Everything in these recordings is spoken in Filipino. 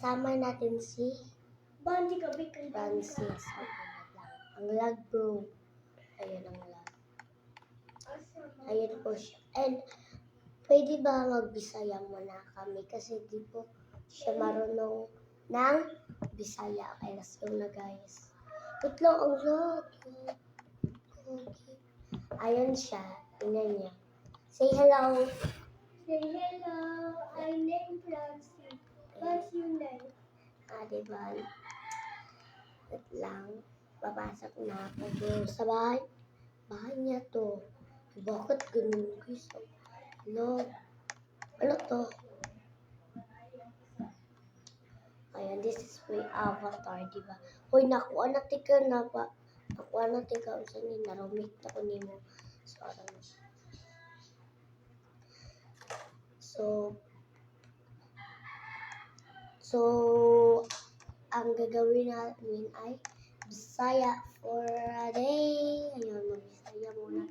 Kasama natin si Banji gabi kan Francis. Ang lag bro. Ayun ang lag. Ayun po siya. And pwede ba magbisaya muna kami? Kasi di po siya marunong ng Bisaya. Okay, let's go na guys. Itlog ang lag. Okay. Ayun siya. Tingnan niya. Say hello. Say hello, I name Francis. What's your name? Diba? Wait lang. Papasok na ako bro sa bahay. Bahay niya to. Bakit ganun guys? Hello. Ano to? Ayan, this is my avatar, diba? Hoy, nakuha na tika na ba? Nakuha na tika. Saan yun? Narumit na ko nimo. So, ang gagawin namin ay Bisaya for a day. Ayun, mag-Bisaya muna.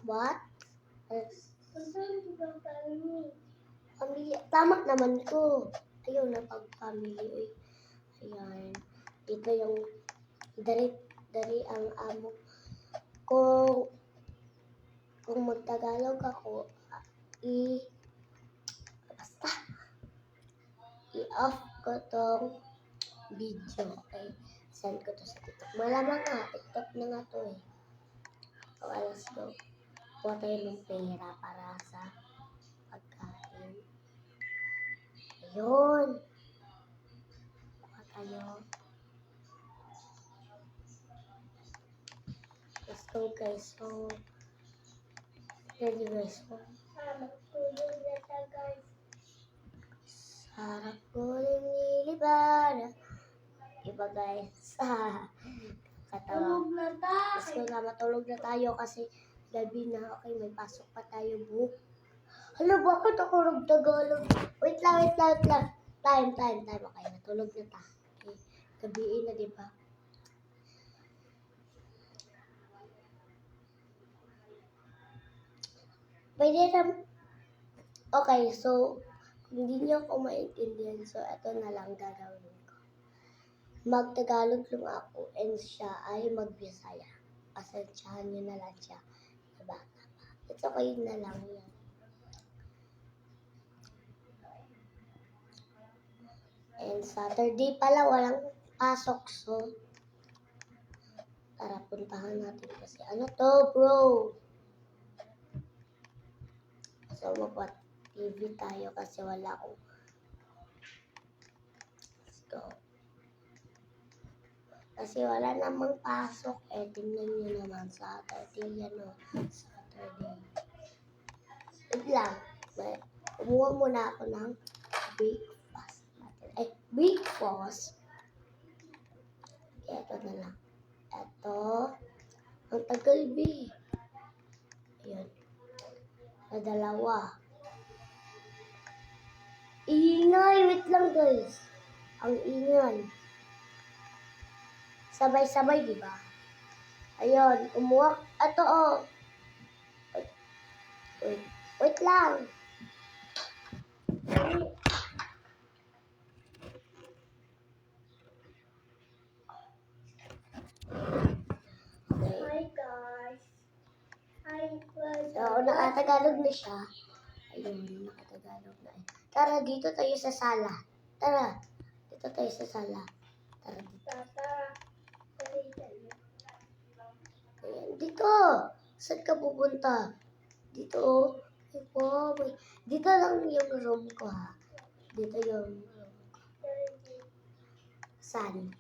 What? Pamilya. Tama naman ko. Ayun, napag-family. Ayan. Ito yung dari ang amo. Kung magtagalog ako, basta, i-off ko tong video. Okay? Send ko to sa TikTok. Malamang nga, TikTok na nga to eh. Okay, let's go. Kuha tayo ng pera para sa pagkain. Ayun. Kuha tayo. Let's go guys. So, ready guys. Sarap ko rin nilibana. Iba guys. Katawa. Tulog na Let's go na. Matulog na tayo kasi gabi na. Okay, may pasok pa tayo book. Hala, bakit ako nagtagalog? Wait lang. Time. Okay, natulog na ta. Okay, gabiin na, diba? Pwede na. Okay, so, kung hindi niyo ako maintindihan, so, ito na lang gagawin ko. Magtagalog lang ako and siya ay magbisaya. Pasensyahan niyo na lang siya. Diba? It's okay na lang yan. And Saturday pala, walang pasok. So, tara, puntahan natin kasi. Ano to, bro? So, magpa-TV tayo kasi wala akong. Let's go. Kasi wala namang pasok. Tingnan nyo naman. Saturday yan o. Saturday. Wait lang. Kumuha muna ako ng breakfast natin. Breakfast. Ito na lang. Ito. Ang tagal, B. Ayan. Na dalawa. Ingay. Wait lang, guys. Ang ingay. Sabay-sabay, di ba? Ayun. Umuwak. Ito, oh. Wait lang. Hi guys. So, nakatagalog na siya. Ayun, nakatagalog na. Tara, dito tayo sa sala. Tara, dito tayo sa sala. Tara, dito. Ayan, dito. Saan ka pupunta? Dito. Ay, wow. Dito lang yung room ko, ha. Dito yung room ko. Saan?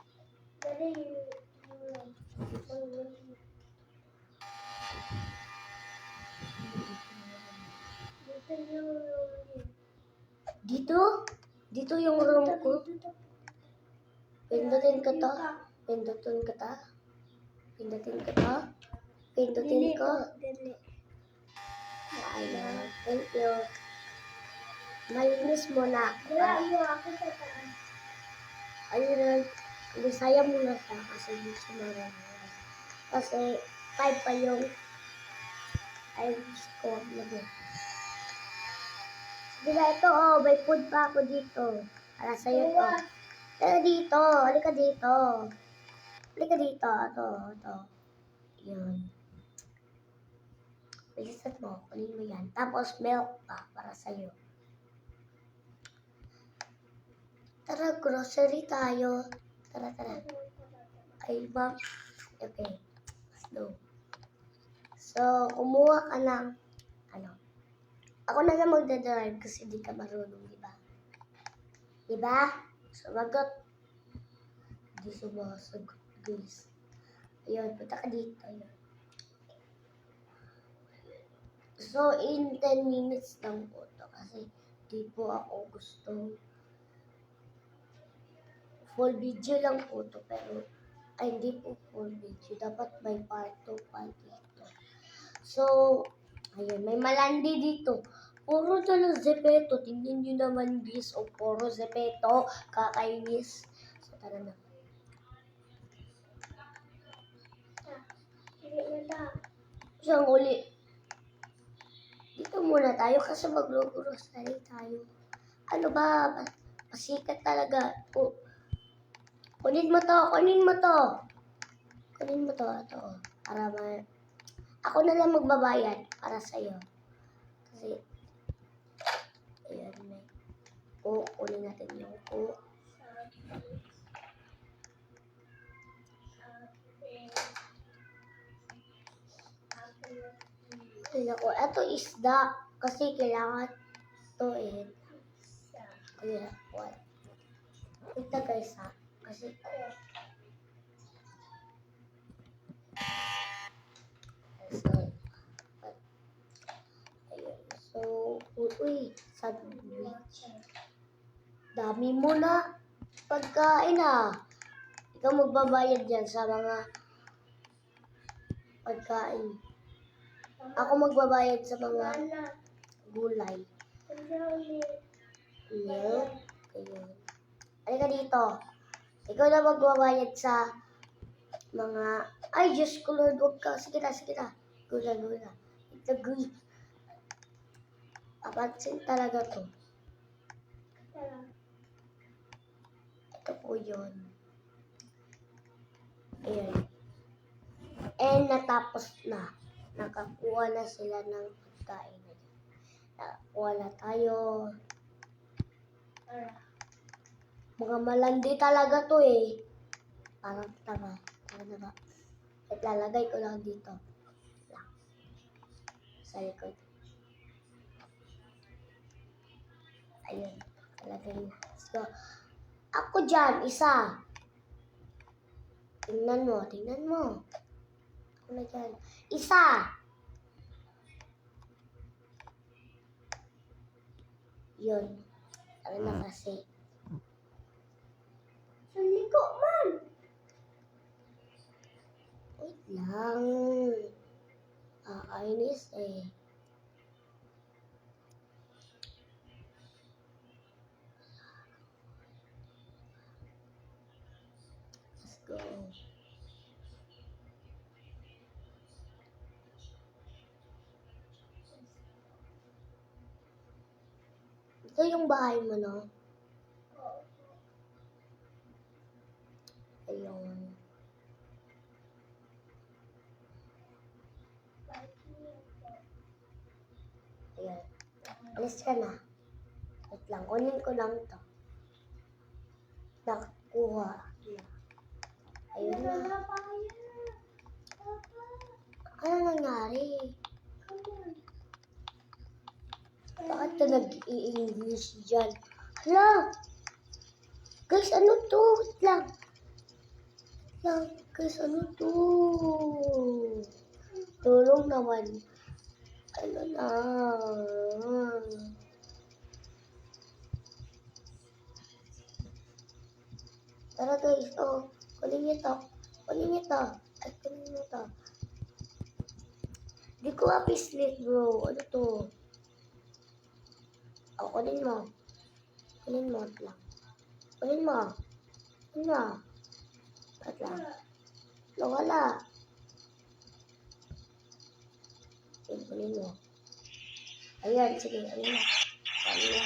Dito? Dito yung room ko. Pindutin ko to. Pindutin ko to. Pindutin ko to. Pindutin ko. Ayan. Thank you. Malinis mo na. Ayun. Bisaya muna siya kasi di siya marunong. Kasi 5 pa yung time score na mo. Diba ito, oh, may food pa ako dito. Para sa'yo to. Halika dito, halika dito. Halika dito, ito. Yun. Bilisan mo, kunin mo yan. Tapos milk pa para sa'yo. Tara, grocery tayo. Tara. Ay, ma'am. Okay. Let's go. So, kumuha ka ng, ako na lang magdadrive kasi di ka marunong, di ba? Di ba? Sumagot. Di sumasagot, guys. Ayun, punta ka dito. Ayun. So, in 10 minutes lang po to kasi di po ako gustong full video lang po to pero ay hindi po full video. Dapat may part 2, part 3. So, ayun, may malandi dito. Puro talang zepeto. Tingnan nyo naman guys. O, puro zepeto. Kakainis. So, tara na. Siyang uli. Dito muna tayo kasi mag-grocery tayo. Ano ba? Pasikat talaga. Oh. Kunin mo to. Ito. Para ako na lang magbabayad para sa'yo. Kasi, ayan, may Coke. Kunin natin yung Coke. Ay, ako. Ito isda. Kasi kailangan to eh. Kaya, what? Ito guys ha. Kasi, so, sandwich. Dami mo na pagkain ha. Ikaw magbabayad dyan sa mga pagkain. Ako magbabayad sa mga gulay. Milk. Ayun. Halika dito. Ikaw na magbabayad sa mga... Ay, Diyos ko Lord, huwag ka. Sige na. Gula. Ito, gula. Papansin talaga to. Ito po yun. Ayan. And natapos na. Nakakuha na sila ng pagkain. Nakakuha na tayo. Mga malandi talaga to eh. Parang tama. At lalagay ko lang dito. Sa likod. Ayun. Lalagay na. So, ako dyan, isa. Tingnan mo. Ako na dyan. Isa. Yun. Sabi na kasi. Sa liko man. Wait lang. Kainis eh. Let's go. Ito yung bahay mo, no? Ayun. Ayan. Alis ka na. Wait lang. Kunin ko lang to. Nakuha. Ayun na. Ano nangyari? Bakit ka nag-i-English dyan? Hala! Guys, ano to? Wait lang. Guys, ano to? Tulong naman. Ano na? Tara guys, oh. Kunin niyo to. Ay, kunin niyo to. Di ko apislit bro. Ano to? Oh, kunin mo. Kunin mo lang. Kunin mo. At lang. Wala. Kunin mo. Ayan, sige. Ayan na. Ano?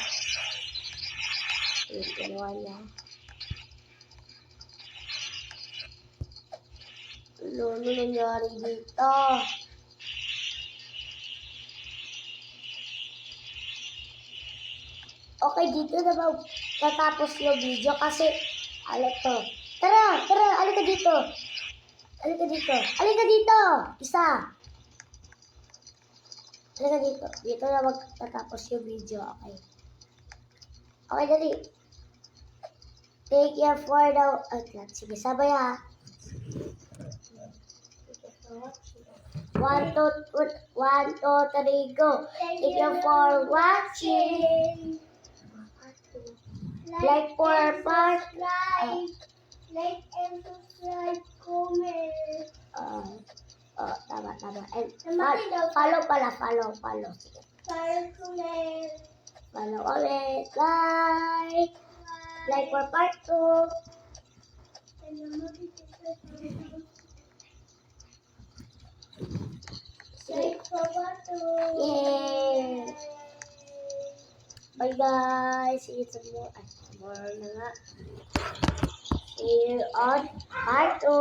Yung ginawa niya. Ano nangyari dito? Okay, dito na ba tatapos yung video kasi ano to? Tara, alika dito. Alika dito. Alika dito! Isa. Alika dito. Dito na magtatapos yung video, okay? Okay, dali. Take care for the... sige, sabay ha. 1, 2, 3, go. Thank you for watching. Like for part. Like and subscribe, comment. Tama. And follow pala, follow. Sige. Para comment. Follow ulit. Like for part 2. Like for part 2. Yay! Bye guys. See you tomorrow. Tomorrow na nga. See you on part 2.